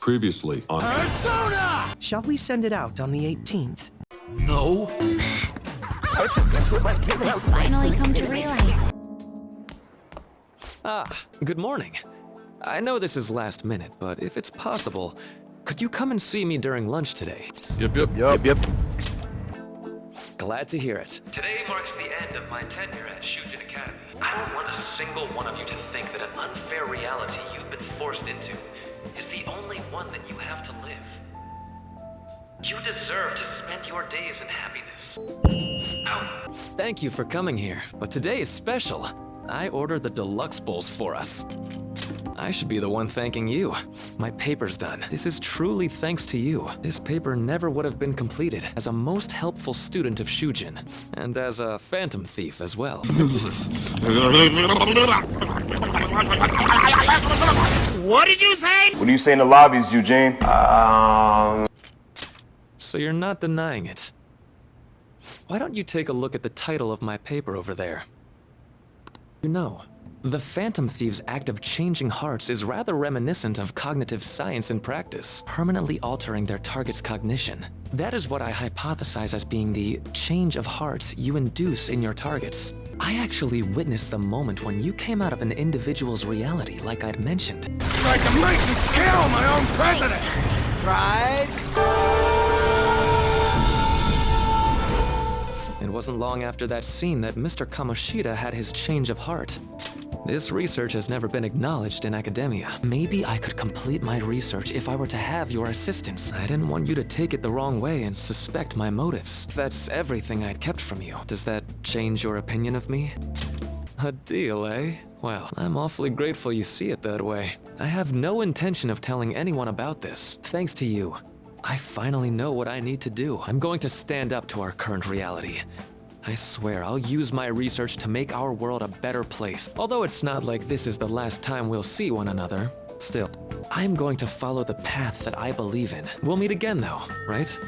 Previously on Persona! Shall we send it out on the 18th? No. Finally come to realize it. Good morning. I know this is last minute, but if it's possible, could you come and see me during lunch today? Yep. Glad to hear it. Today marks the end of my tenure at Shujin Academy. I don't want a single one of you to think that an unfair reality you've been forced into is the only one that you have to live. You deserve to spend your days in happiness. Ow. Thank you for coming here, but today is special. I ordered the deluxe bowls for us. I should be the one thanking you. My paper's done. This is truly thanks to you. This paper never would have been completed as a most helpful student of Shujin, and as a phantom thief as well. What did you say? What do you say in the lobbies, Eugene? So you're not denying it. Why don't you take a look at the title of my paper over there? You know, the Phantom Thief's act of changing hearts is rather reminiscent of cognitive science in practice, permanently altering their target's cognition. That is what I hypothesize as being the change of heart you induce in your targets. I actually witnessed the moment when you came out of an individual's reality, like I'd mentioned. Tried to make me kill my own president! Right? It wasn't long after that scene that Mr. Kamoshida had his change of heart. This research has never been acknowledged in academia. Maybe I could complete my research if I were to have your assistance. I didn't want you to take it the wrong way and suspect my motives. That's everything I'd kept from you. Does that change your opinion of me? A deal, eh? Well, I'm awfully grateful you see it that way. I have no intention of telling anyone about this, thanks to you. I finally know what I need to do. I'm going to stand up to our current reality. I swear I'll use my research to make our world a better place. Although it's not like this is the last time we'll see one another. Still, I'm going to follow the path that I believe in. We'll meet again though, right?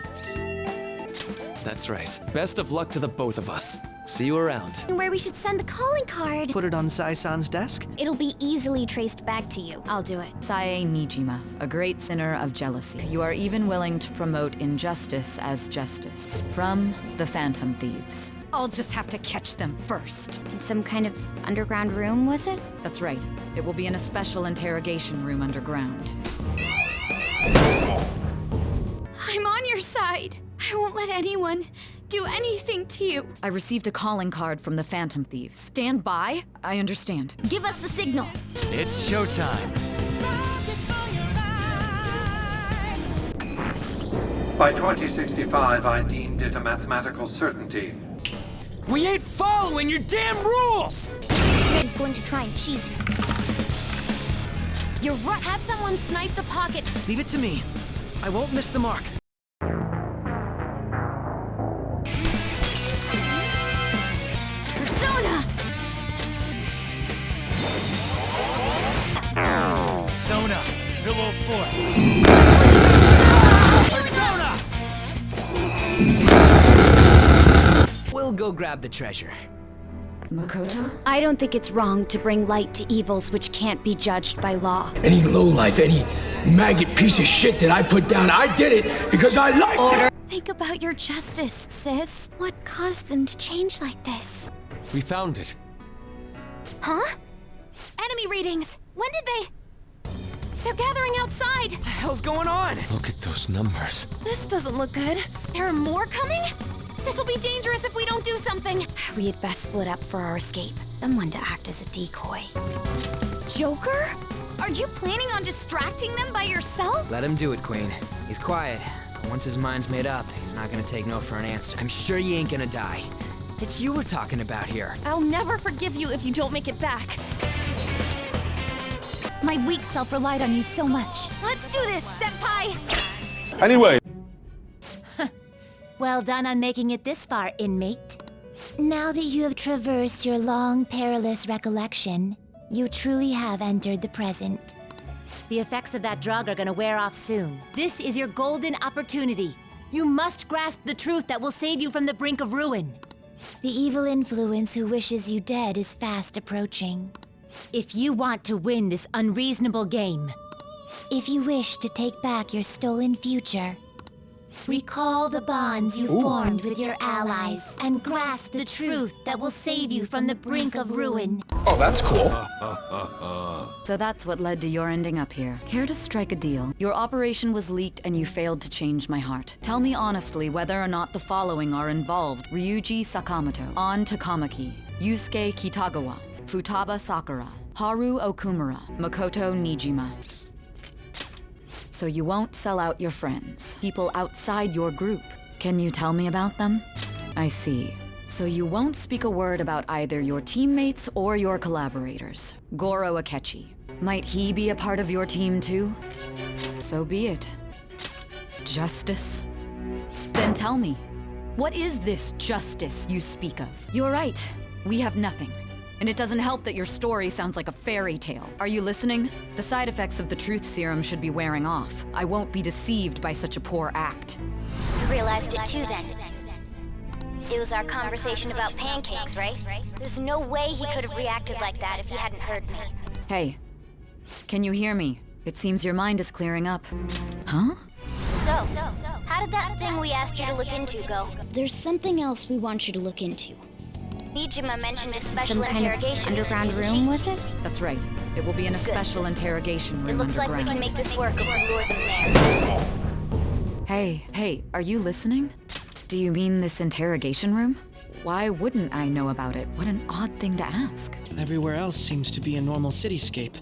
That's right. Best of luck to the both of us. See you around. Where we should send the calling card. Put it on Sai-san's desk? It'll be easily traced back to you. I'll do it. Sae Nijima, a great sinner of jealousy. You are even willing to promote injustice as justice. From the Phantom Thieves. I'll just have to catch them first. In some kind of underground room, was it? That's right. It will be in a special interrogation room underground. I'm on your side. I won't let anyone do anything to you. I received a calling card from the Phantom Thieves. Stand by. I understand. Give us the signal. It's showtime. By 2065, I deemed it a mathematical certainty. We ain't following your damn rules! He's going to try and cheat. You're right. Have someone snipe the pocket. Leave it to me. I won't miss the mark. Persona! Persona, Pillow Fort. Persona! We'll go grab the treasure. Makoto? I don't think it's wrong to bring light to evils which can't be judged by law. Any lowlife, any maggot piece of shit that I put down, I did it because I liked it! Think about your justice, sis. What caused them to change like this? We found it. Huh? Enemy readings! When did they... They're gathering outside! What the hell's going on? Look at those numbers. This doesn't look good. There are more coming? This'll be dangerous if we don't do something. We had best split up for our escape. Someone to act as a decoy. Joker? Are you planning on distracting them by yourself? Let him do it, Queen. He's quiet. Once his mind's made up, he's not gonna take no for an answer. I'm sure you ain't gonna die. It's you we're talking about here. I'll never forgive you if you don't make it back. My weak self relied on you so much. Let's do this, senpai! Anyway. Well done on making it this far, inmate. Now that you have traversed your long, perilous recollection, you truly have entered the present. The effects of that drug are gonna wear off soon. This is your golden opportunity. You must grasp the truth that will save you from the brink of ruin. The evil influence who wishes you dead is fast approaching. If you want to win this unreasonable game, If you wish to take back your stolen future, recall the bonds you formed with your allies and grasp the truth that will save you from the brink of ruin. Oh, that's cool. So that's what led to your ending up here. Care to strike a deal? Your operation was leaked and you failed to change my heart. Tell me honestly whether or not the following are involved. Ryuji Sakamoto, An Takamaki, Yusuke Kitagawa, Futaba Sakura, Haru Okumura, Makoto Nijima. So you won't sell out your friends, people outside your group. Can you tell me about them? I see. So you won't speak a word about either your teammates or your collaborators. Goro Akechi. Might he be a part of your team too? So be it. Justice? Then tell me, what is this justice you speak of? You're right, we have nothing. And it doesn't help that your story sounds like a fairy tale. Are you listening? The side effects of the truth serum should be wearing off. I won't be deceived by such a poor act. You realized it too then. It was our conversation about pancakes, right? There's no way he could have reacted like that if he hadn't heard me. Hey, can you hear me? It seems your mind is clearing up. Huh? So, how did that thing we asked you to look into go? There's something else we want you to look into. Nijima mentioned a special Some kind of interrogation underground room, was it? That's right. It will be in a special interrogation room It looks like we underground. can make this work if we lure them there. Hey, are you listening? Do you mean this interrogation room? Why wouldn't I know about it? What an odd thing to ask. Everywhere else seems to be a normal cityscape.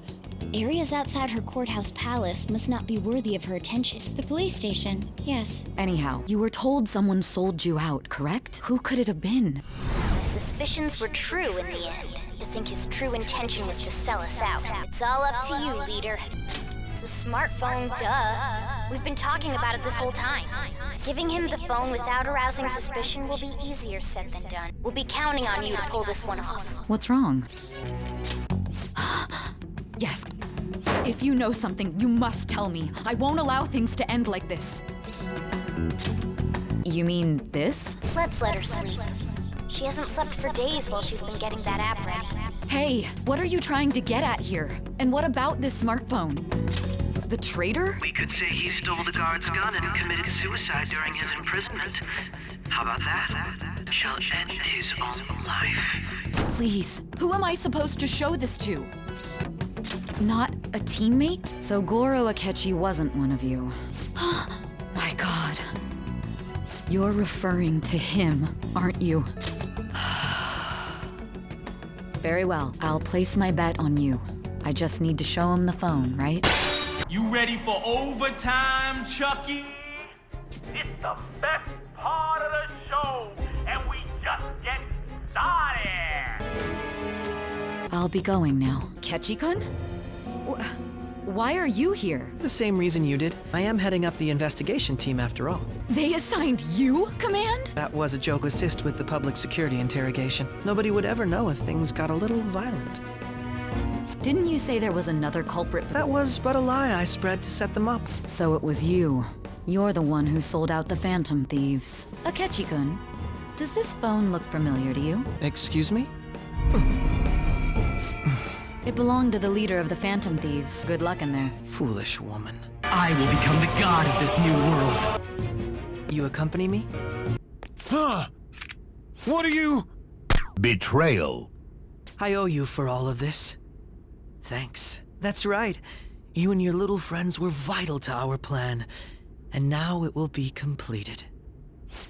Areas outside her courthouse palace must not be worthy of her attention. The police station, yes. Anyhow, you were told someone sold you out, correct? Who could it have been? My suspicions were true in the end. I think his true intention was to sell us out. It's all up to you, leader. The smartphone, duh. We've been talking about it this whole time. Giving him the phone without arousing suspicion will be easier said than done. We'll be counting on you to pull this one off. What's wrong? Yes. If you know something, you must tell me. I won't allow things to end like this. You mean this? Let's let her sleep. She hasn't slept for days while she's been getting that app ready. Hey, what are you trying to get at here? And what about this smartphone? The traitor? We could say he stole the guard's gun and committed suicide during his imprisonment. How about that? Shall end his own life. Please, who am I supposed to show this to? Not a teammate? So Goro Akechi wasn't one of you. My god. You're referring to him, aren't you? Very well, I'll place my bet on you. I just need to show him the phone, right? You ready for overtime, Chucky? It's the best part of the show, and we just get started! I'll be going now. Kechi-kun? Why are you here? The same reason you did. I am heading up the investigation team after all. They assigned you command? That was a joke assist with the public security interrogation. Nobody would ever know if things got a little violent. Didn't you say there was another culprit? That was but a lie I spread to set them up. So it was you. You're the one who sold out the Phantom Thieves. Akechi-kun, does this phone look familiar to you? Excuse me? It belonged to the leader of the Phantom Thieves. Good luck in there. Foolish woman. I will become the god of this new world. You accompany me? Huh? What are you? Betrayal. I owe you for all of this. Thanks. That's right. You and your little friends were vital to our plan, and now it will be completed.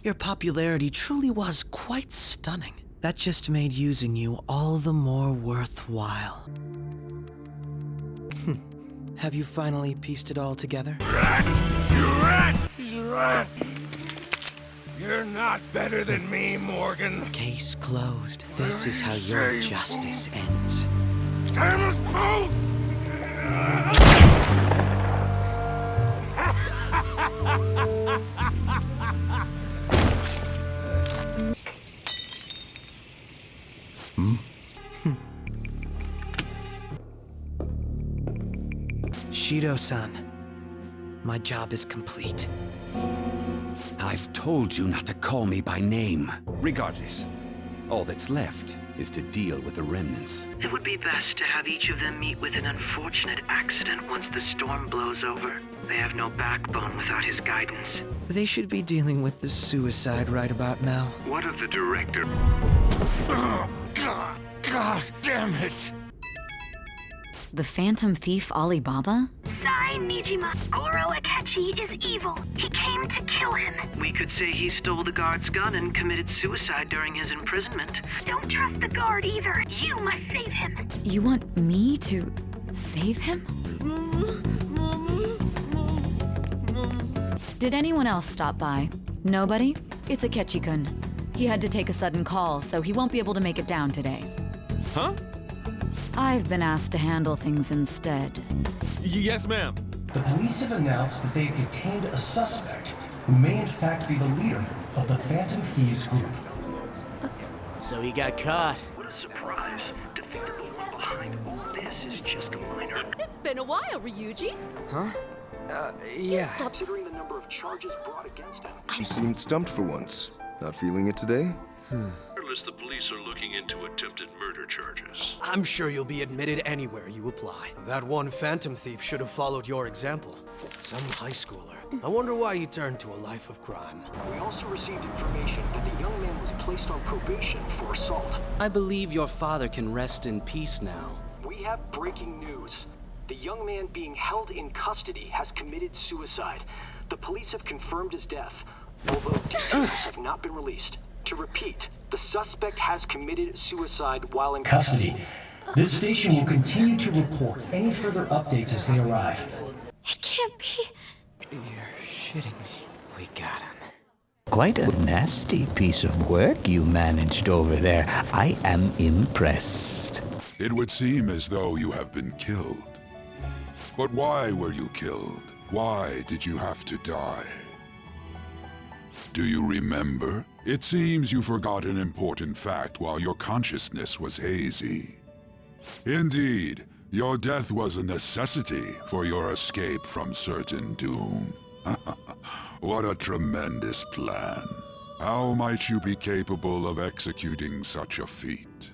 Your popularity truly was quite stunning. That just made using you all the more worthwhile. Have you finally pieced it all together? Rat! You rat! He's a rat! You're not better than me, Morgan. Case closed. This is how your justice ends. Damn us both! Shido-san, my job is complete. I've told you not to call me by name. Regardless, all that's left is to deal with the remnants. It would be best to have each of them meet with an unfortunate accident once the storm blows over. They have no backbone without his guidance. They should be dealing with the suicide right about now. What of the director? Oh, God damn it! The Phantom Thief Alibaba? Sai Nijima. Goro Akechi is evil. He came to kill him. We could say he stole the guard's gun and committed suicide during his imprisonment. Don't trust the guard either. You must save him. You want me to save him? Did anyone else stop by? Nobody? It's Akechi-kun. He had to take a sudden call, so he won't be able to make it down today. Huh? I've been asked to handle things instead. Yes, ma'am. The police have announced that they've detained a suspect who may in fact be the leader of the Phantom Thieves group. So he got caught. What a surprise. To think that the one behind all this is just a minor. It's been a while, Ryuji. Huh? Yeah. Stop considering the number of charges brought against him. You seemed stumped for once. Not feeling it today? Regardless, the police are looking into attempted murder charges. I'm sure you'll be admitted anywhere you apply. That one Phantom Thief should have followed your example. Some high schooler. I wonder why he turned to a life of crime. We also received information that the young man was placed on probation for assault. I believe your father can rest in peace now. We have breaking news. The young man being held in custody has committed suicide. The police have confirmed his death, although details have not been released. To repeat, the suspect has committed suicide while in custody. This station will continue to report any further updates as they arrive. It can't be. You're shitting me. We got him. Quite a nasty piece of work you managed over there. I am impressed. It would seem as though you have been killed. But why were you killed? Why did you have to die? Do you remember? It seems you forgot an important fact while your consciousness was hazy. Indeed, your death was a necessity for your escape from certain doom. What a tremendous plan. How might you be capable of executing such a feat?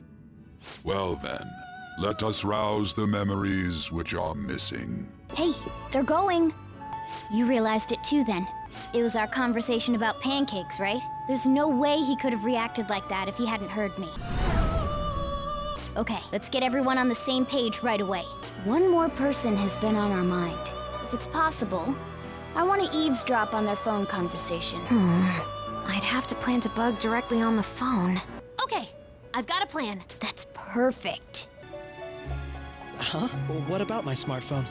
Well then, let us rouse the memories which are missing. Hey, they're going. You realized it too then. It was our conversation about pancakes, right? There's no way he could have reacted like that if he hadn't heard me. Okay, let's get everyone on the same page right away. One more person has been on our mind. If it's possible, I want to eavesdrop on their phone conversation. I'd have to plant a bug directly on the phone. Okay, I've got a plan. That's perfect. Huh? What about my smartphone?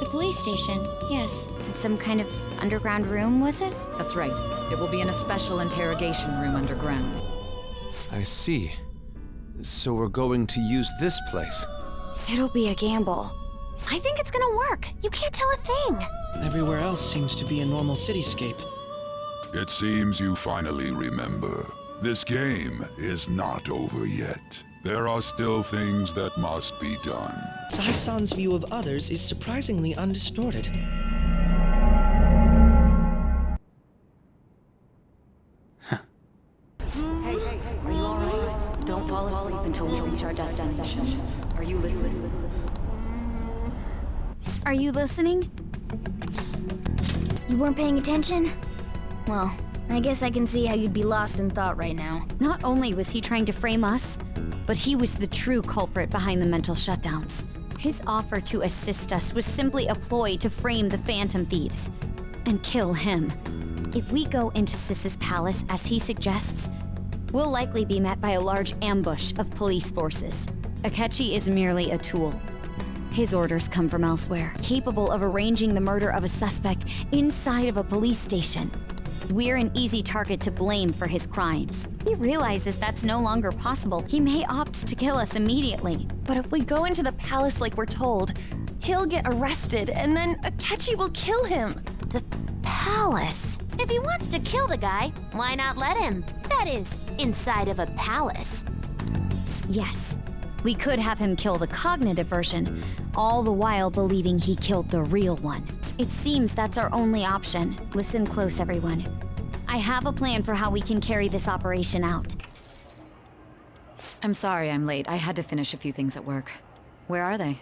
The police station, yes. In some kind of underground room, was it? That's right. It will be in a special interrogation room underground. I see. So we're going to use this place. It'll be a gamble. I think it's gonna work. You can't tell a thing. Everywhere else seems to be a normal cityscape. It seems you finally remember. This game is not over yet. There are still things that must be done. Sai-san's view of others is surprisingly undistorted. Hey, are you alright? Don't fall asleep until we reach our destination. Are you listening? Are you listening? You weren't paying attention? Well, I guess I can see how you'd be lost in thought right now. Not only was he trying to frame us, but he was the true culprit behind the mental shutdowns. His offer to assist us was simply a ploy to frame the Phantom Thieves and kill him. If we go into Sis's palace as he suggests, we'll likely be met by a large ambush of police forces. Akechi is merely a tool. His orders come from elsewhere, capable of arranging the murder of a suspect inside of a police station. We're an easy target to blame for his crimes. He realizes that's no longer possible. He may opt to kill us immediately. But if we go into the palace like we're told, he'll get arrested, and then Akechi will kill him. The palace? If he wants to kill the guy, why not let him? That is, inside of a palace. Yes, we could have him kill the cognitive version, all the while believing he killed the real one. It seems that's our only option. Listen close, everyone. I have a plan for how we can carry this operation out. I'm sorry I'm late. I had to finish a few things at work. Where are they?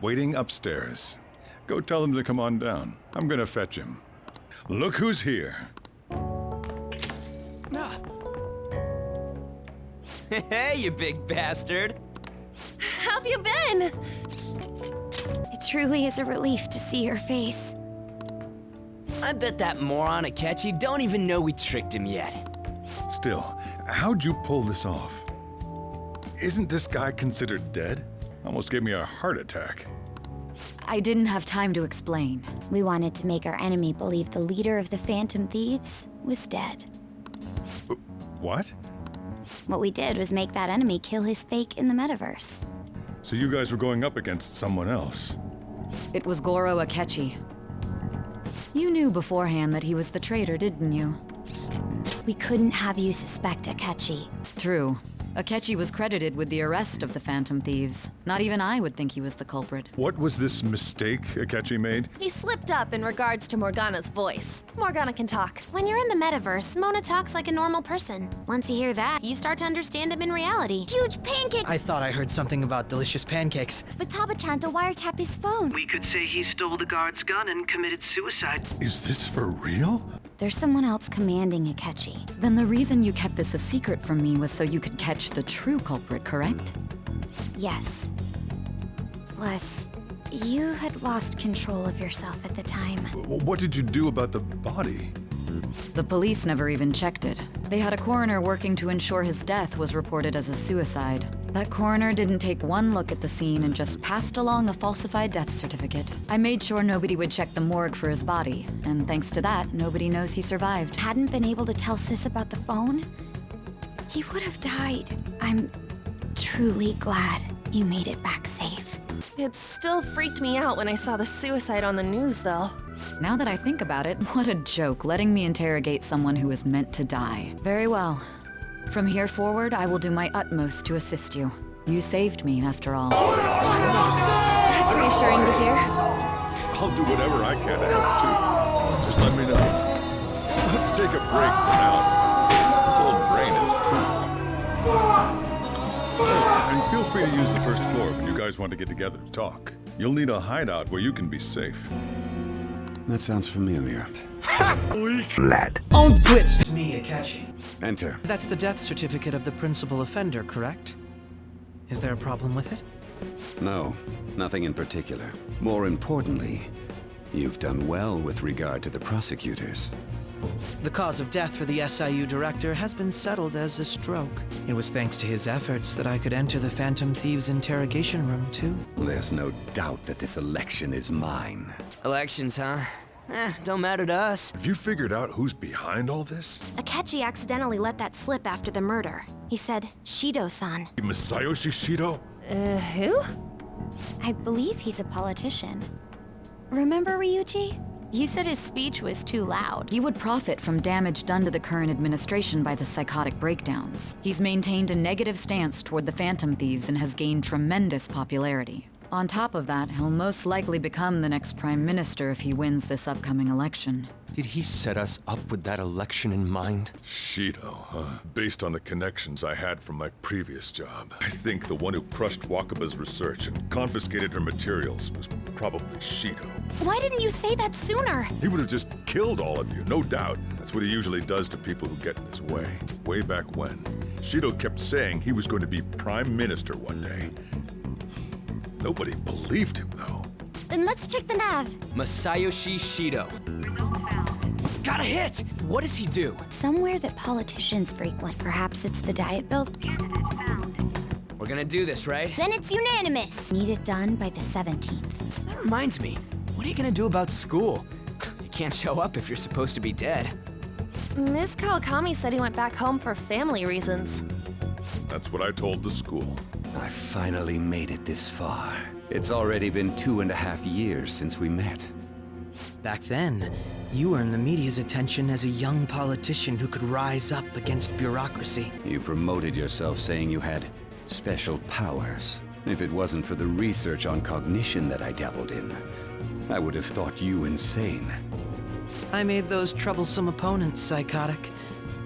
Waiting upstairs. Go tell him to come on down. I'm gonna fetch him. Look who's here. Hey, you big bastard! How've you been? It truly is a relief to see your face. I bet that moron Akechi don't even know we tricked him yet. Still, how'd you pull this off? Isn't this guy considered dead? Almost gave me a heart attack. I didn't have time to explain. We wanted to make our enemy believe the leader of the Phantom Thieves was dead. What? What we did was make that enemy kill his fake in the metaverse. So you guys were going up against someone else? It was Goro Akechi. You knew beforehand that he was the traitor, didn't you? We couldn't have you suspect Akechi. True. Akechi was credited with the arrest of the Phantom Thieves. Not even I would think he was the culprit. What was this mistake Akechi made? He slipped up in regards to Morgana's voice. Morgana can talk. When you're in the metaverse, Mona talks like a normal person. Once you hear that, you start to understand him in reality. Huge pancake! I thought I heard something about delicious pancakes. Futaba-chan to wiretap his phone. We could say he stole the guard's gun and committed suicide. Is this for real? There's someone else commanding Akechi. Then the reason you kept this a secret from me was so you could catch the true culprit, correct? Yes. Plus, you had lost control of yourself at the time. What did you do about the body? The police never even checked it. They had a coroner working to ensure his death was reported as a suicide. That coroner didn't take one look at the scene and just passed along a falsified death certificate. I made sure nobody would check the morgue for his body, and thanks to that, nobody knows he survived. Hadn't been able to tell Sis about the phone? He would have died. I'm truly glad you made it back safe. It still freaked me out when I saw the suicide on the news, though. Now that I think about it, what a joke, letting me interrogate someone who was meant to die. Very well. From here forward, I will do my utmost to assist you. You saved me, after all. That's reassuring to hear. I'll do whatever I can to help, too. Just let me know. Let's take a break for now. This old brain is pooped. Oh, and feel free to use the first floor when you guys want to get together to talk. You'll need a hideout where you can be safe. That sounds familiar. Leaky Land. On switch! Me, Akechi. Enter. That's the death certificate of the principal offender, correct? Is there a problem with it? No, nothing in particular. More importantly, you've done well with regard to the prosecutors. The cause of death for the SIU director has been settled as a stroke. It was thanks to his efforts that I could enter the Phantom Thieves' interrogation room, too. There's no doubt that this election is mine. Elections, huh? Don't matter to us. Have you figured out who's behind all this? Akechi accidentally let that slip after the murder. He said, Shido-san. Masayoshi Shido? Who? I believe he's a politician. Remember Ryuji? You said his speech was too loud. He would profit from damage done to the current administration by the psychotic breakdowns. He's maintained a negative stance toward the Phantom Thieves and has gained tremendous popularity. On top of that, he'll most likely become the next Prime Minister if he wins this upcoming election. Did he set us up with that election in mind? Shido, huh? Based on the connections I had from my previous job, I think the one who crushed Wakaba's research and confiscated her materials was probably Shido. Why didn't you say that sooner? He would have just killed all of you, no doubt. That's what he usually does to people who get in his way. Way back when, Shido kept saying he was going to be Prime Minister one day. Nobody believed him, though. Then let's check the nav. Masayoshi Shido. Got a hit! What does he do? Somewhere that politicians frequent. Perhaps it's the diet build. We're gonna do this, right? Then it's unanimous. Need it done by the 17th. That reminds me. What are you gonna do about school? You can't show up if you're supposed to be dead. Miss Kawakami said he went back home for family reasons. That's what I told the school. I finally made it this far. It's already been 2.5 years since we met. Back then, you earned the media's attention as a young politician who could rise up against bureaucracy. You promoted yourself saying you had special powers. If it wasn't for the research on cognition that I dabbled in, I would have thought you insane. I made those troublesome opponents psychotic,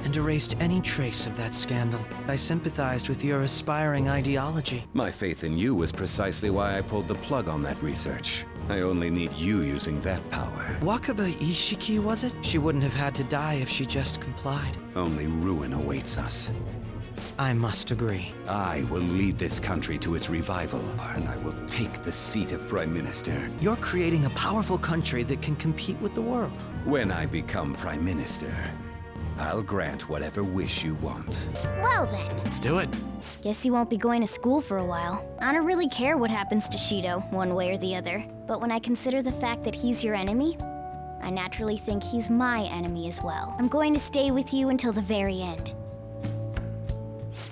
and erased any trace of that scandal. I sympathized with your aspiring ideology. My faith in you was precisely why I pulled the plug on that research. I only need you using that power. Wakaba Ishiki, was it? She wouldn't have had to die if she just complied. Only ruin awaits us. I must agree. I will lead this country to its revival, and I will take the seat of Prime Minister. You're creating a powerful country that can compete with the world. When I become Prime Minister, I'll grant whatever wish you want. Well then. Let's do it. Guess he won't be going to school for a while. I don't really care what happens to Shido, one way or the other. But when I consider the fact that he's your enemy, I naturally think he's my enemy as well. I'm going to stay with you until the very end.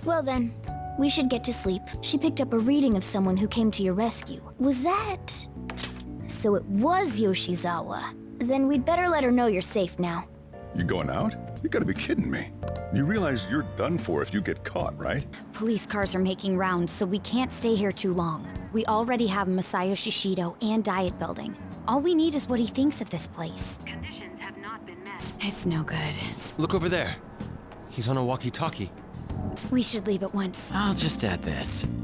Well then, we should get to sleep. She picked up a reading of someone who came to your rescue. Was that... So it was Yoshizawa. Then we'd better let her know you're safe now. You going out? You gotta be kidding me. You realize you're done for if you get caught, right? Police cars are making rounds, so we can't stay here too long. We already have Masayoshi Shido and Diet Building. All we need is what he thinks of this place. Conditions have not been met. It's no good. Look over there. He's on a walkie-talkie. We should leave at once. I'll just add this.